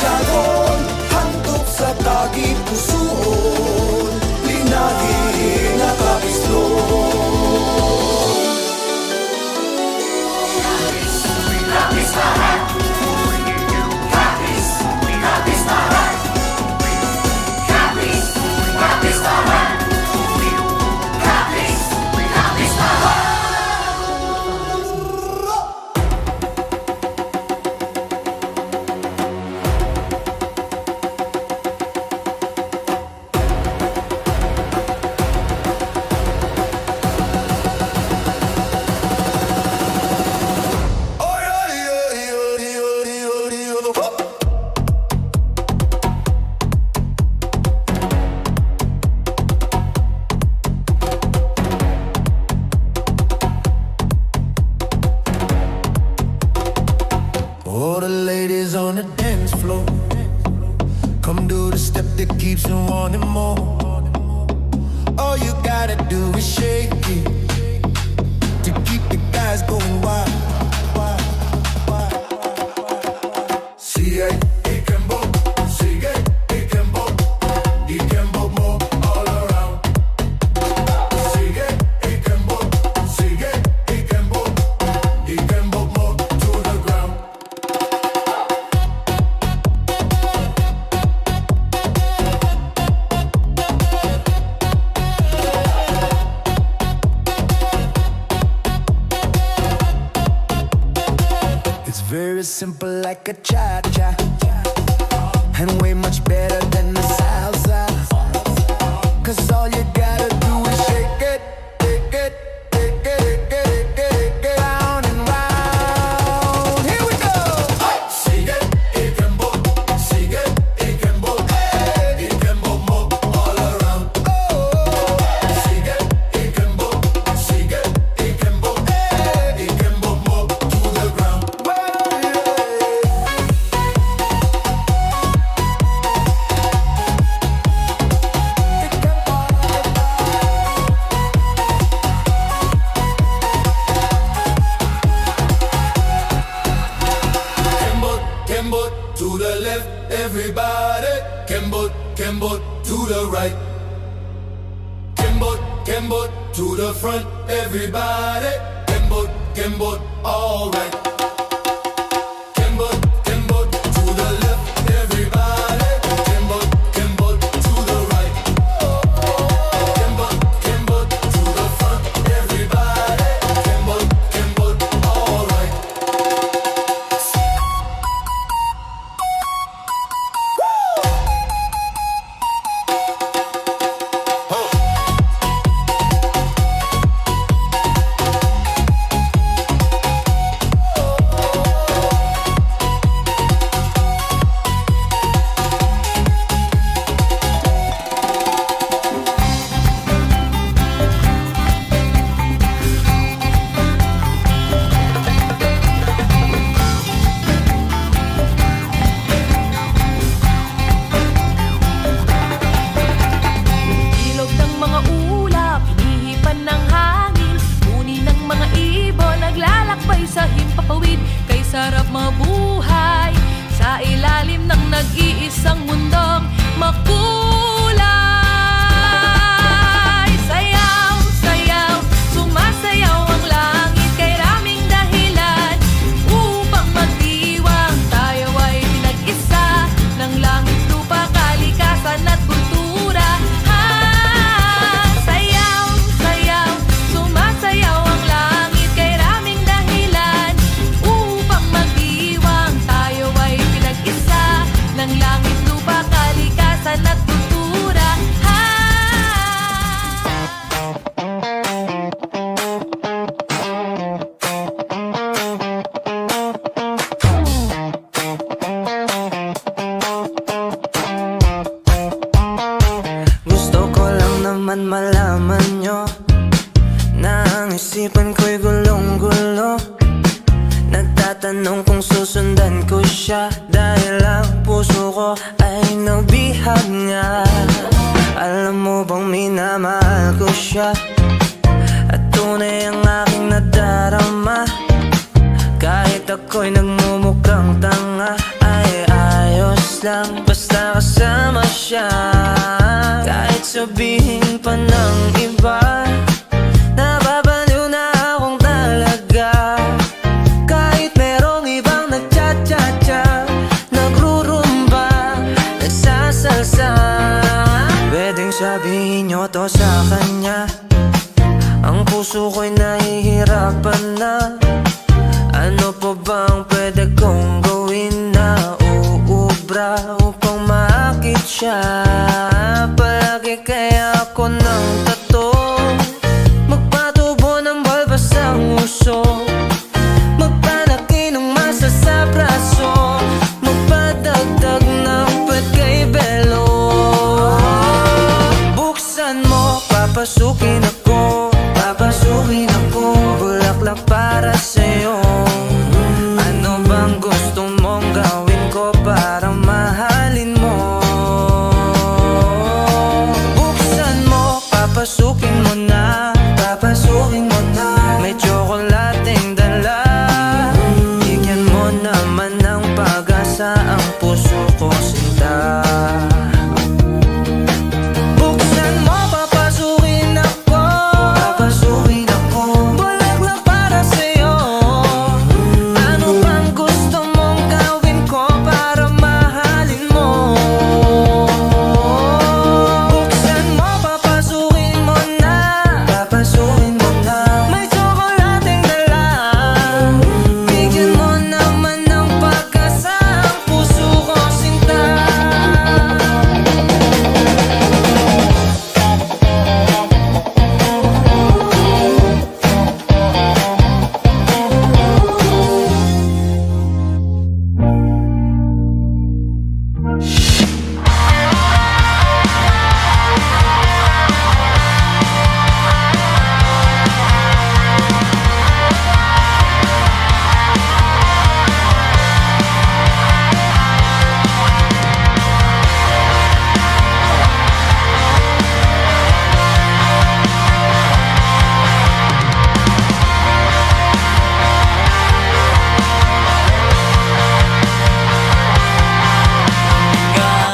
Tiyagon, handog sa tagi pusoon, linahi nga kabislon. Kapis lahat, kapis, kapis lahat, kapis, kapis lahat, kapis, kapis lahat. All the ladies on the dance floor, come do the step that keeps you wanting more. All you gotta do is shake it to keep the guys going wild. Sigue y Kembo, sigue y Kembo, y Kembo mo all around. Sigue y Kembo, sigue y Kembo, y Kembo mo to the ground. It's very simple like a cha-cha, and way much better than the salsa. Cause all you gotta do is shake it, take it, take it, take it, take it, round and round. Here we go! Sigue y Kembo, sigue y Kembo, y Kembo mo all around. Sigue y Kembo, sigue y Kembo, y Kembo mo to the ground. Kembo, Kembo to the left, everybody. Kembo, Kembo to the right. Kembo, Kembo to the front, everybody. Kembo, Kembo, alright. Kembo, Kembo to the left, everybody. Kembo, Kembo to the right. Kembo, Kembo to the front, everybody. Kembo, Kembo, alright. Ilog ng mga ulap, hinihipan ng hangin. Huni ng mga ibon, naglalakbay sa himpapawid. Kay sarap mabuhay sa ilalim ng nag-iisang mundong makulay. Sayaw, sayaw, sumasayaw ang langit. Kay raming dahilan upang magdiwang. Tayo ay pinag-isa ng langit, lupa, kalikasan at kultura. Sayaw, sayaw, sumasayaw ang langit. Kay raming dahilan upang magdiwang. Tayo ay pinag-isa ng langit, lupa, kalikasan at kultura. Gusto ko lang naman malaman nyo na ang isipan ko'y gulong-gulo. Nagtatanong kung susundan ko siya, dahil ang puso ko ay nabihag nga. Alam mo bang minamahal ko siya, at tunay ang aking nadarama. Kahit ako'y nagmumukhang tanga, ay ayos ayos lang basta kasama siya. Kahit sabihin pa ng iba, nababaliw na akong talaga. Kahit merong ibang nagcha-cha-cha, nagrurumba, nagsasalsa. Pwedeng sabihin nyo to sa kanya, ang puso ko'y nahihirapan na. Ano pa bang pwede kong gawin na uubra upang maakit siya? Palagi kaya ako ng tato, magpatubo ng balbas ang uso, magpanaki ng masa sa braso, magpadagdag ng pwet kay Belo. Buksan mo, papasukin ako, papasukin ako, bulaklak para sa'yo. Ano bang gusto mong gawin ko para mahalin mo? Buksan mo, papasukin mo na, papasukin mo na. May tsokolating dala, bigyan mo naman ng pag-asa ang puso ko, sinta. Buksan mo, papasukin ako, papasukin ako, bulaklak para sa'yo. Ano bang gusto mong gawin ko para mahalin mo? Buksan mo, papasukin mo na, papasukin mo na. May tsokolating dala, bigyan mo naman ng pag-asa ang puso ko, sinta.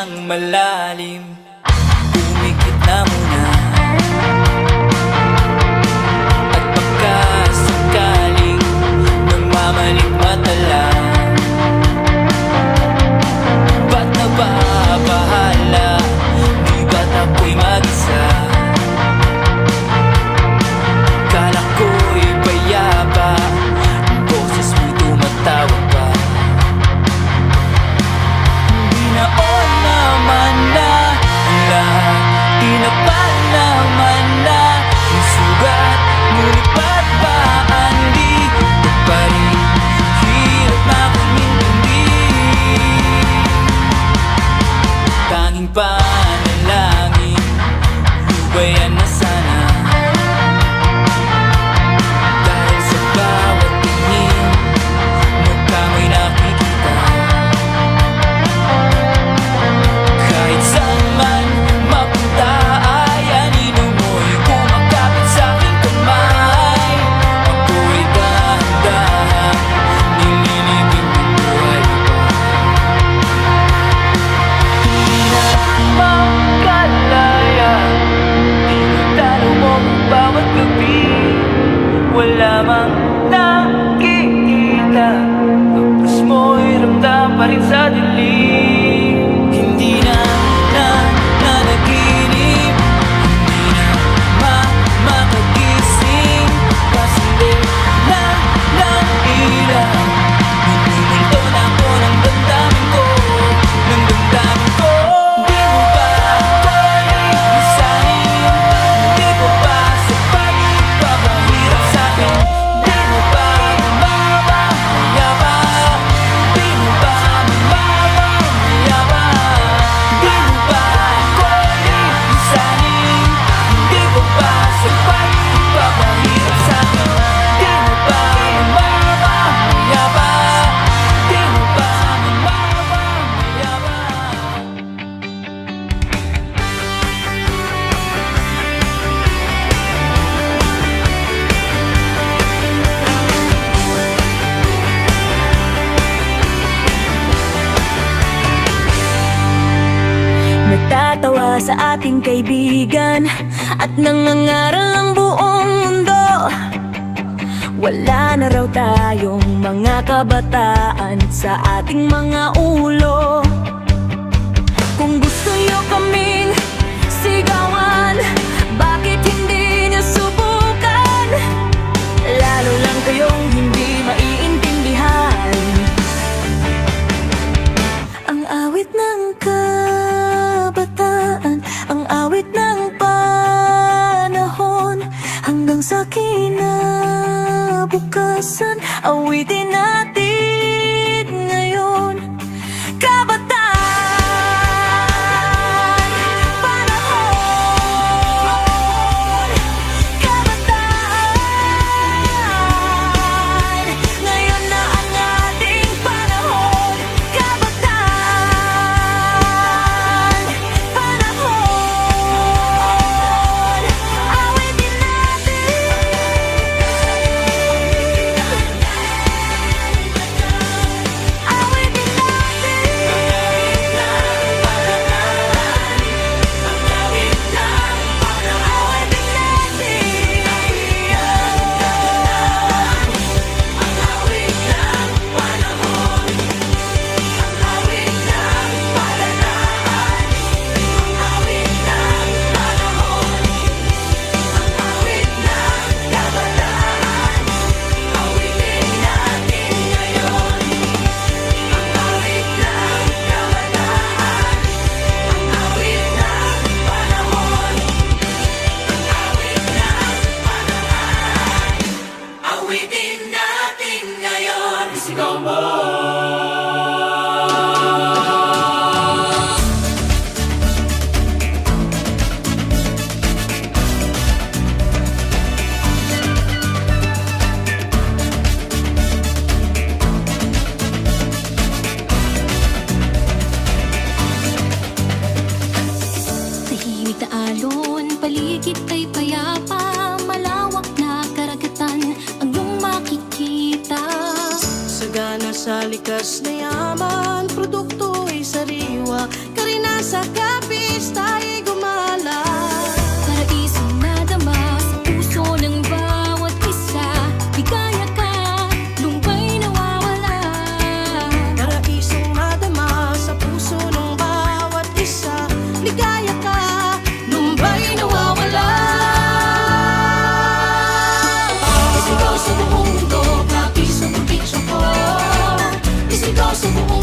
Ang malalim, umikit na muna. At pagkasakaling namamalik mata lang, ba't nababahala? Di ba't ako'y mag-isa? Kala ko'y payapa, ang boses mo'y tumatawag pa. Binaon naman na ang lahat, tinapal naman na yung sugat. Ngunit ba't ba hindi pa rin hirap na akong intindi? Tanging panalangin, lubayan na sana. Dahil sa bawat tingin, mukha mo'y nakikita. Kahit saan man mapunta ay anino mo'y kumakapit sa aking kamay. Ako'y dahan-dahan nililibing ng buhay pa. Hindi na makalaya, tinutalo mo ang bawat gabi. Wala mang nakikita, agpas mo'y ramdam pa rin sa dilim. Hindi na nanaginip, hindi na makagising. Kasindi na ng ilaw, minumulto na ako ng damdamin ko, ng damdamin ko. Di mo ba ako'y lisanin? Di mo ba sapat papahirap sa'kin? Di mo ba mamamayapa? Di mo ba mamamayapa? para sa ating kaibigan at nangangaral ang buong mundo. Wala na raw tayong mga kabataan sa ating mga ulo. Kung gusto nyo kaming sigawan, bakit hindi nyo subukan? Lalo lang kayong hindi maiintindihan ang awit ng kabataan, ang awit ng panahon, hanggang sa kinabukasan, awitin natin ngayon. Kabataan, panahon, kabataan, ngayon na ang ating panahon. Kabataan, panahon, awitin natin. Awitin Awitin natin ngayon. Isigaw mo. Tahimik na alon, paligid ay payapa, malawak na karagatan ang iyong makikita. Sagana sa likas na yaman, produkto ay sariwa, karina sa kapis tayo'y gumala. Paraisong nadama sa puso ng bawat isa, ligaya ka, lumbay nawawala. Paraisong madama sa puso ng bawat isa, ligaya ka, lumbay nawawala. Isigaw sa buong mundo, kapis ang probinsya ko. Isigaw sa buong